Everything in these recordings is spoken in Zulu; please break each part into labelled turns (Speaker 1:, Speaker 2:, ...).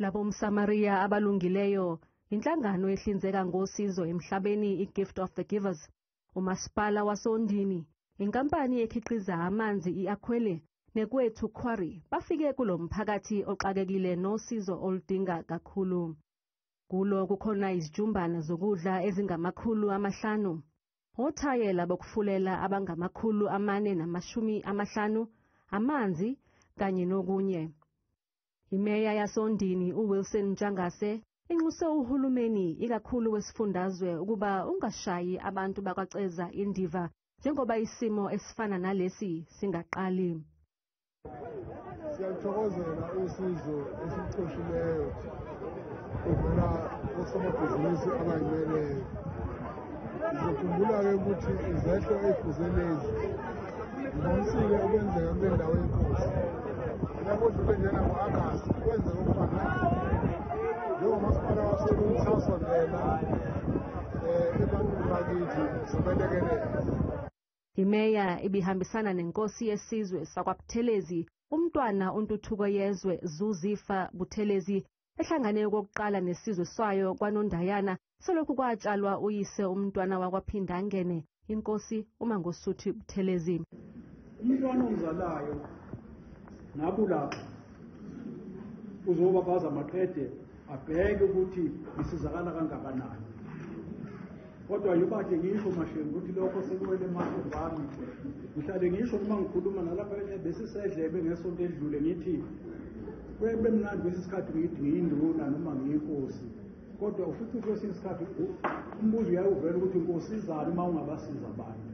Speaker 1: Labomsamariya abalungileyo inhlangano ehlinzeka ngosizo emhlabeni iGift of the Givers, umasipala wasondini, inkampani ekhiqiza amanzi iAkwele nekwethu Quarry bafike kulo mphakathi oxakekile nosizo oludinga kakhulu. Kulo kukhona izijumbana zokudla ezingama500, othayela bokufulela abangama450, amanzi kanye nokunye. Imeya yasondini uWilson Njangase inxuse uhulumeni ikakhulu wesifundazwe ukuba ungashayi abantu bakwaceza indiva njengoba isimo esifana nalesi singaqali.
Speaker 2: Siyathokozela usizo esiqoshileyo uvela kosomabhizinisi abayimeleyo. Ngikhumbula-ke ukuthi izehlo ezifuzelezi ngomsile okwenzeka kule ndawo yenkosi. Kodwa njena ngo-Agasti kwenzeka okufanayo. Njengomasipala wasesasondela ebantwini bakithi sobelekelela.
Speaker 1: Imeya ibihambisana nenkosi yesizwe sakwaButhelezi umntwana uNtuthuko Yezwe Zuzifa Buthelezi ehlangane kokuqala nesizwe sayo kwaNondayana selokhu kwatshalwa uyise umntwana wakwaPhindangene inkosi uMangosuthu Buthelezi.
Speaker 3: Umntwana ozalayo nabulapha uzoba baza maqede abheke ukuthi isizakala kangakanani. Kodwa yobathi ngisho mashengu ukuthi lokho sekuwele emahlombe ami. Ngihlale ngisho uma ngikhuluma nalapha besisedlebe ngesonto edlule ngithi kwebe mnandi kwesikhathi ngithi ngiyinduna noma ngiyinkosi. Kodwa ufuthi kwesinye isikhathi umbuzo uyawuvela ukuthi inkosi izani uma ungabasiza abantu.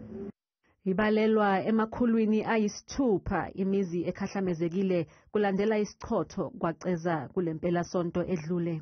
Speaker 1: Ibalelwa emakhulwini ayisithupha imizi ekhahlamezekile kulandela Yisichotho Kwaceza kulempela sonto edlule.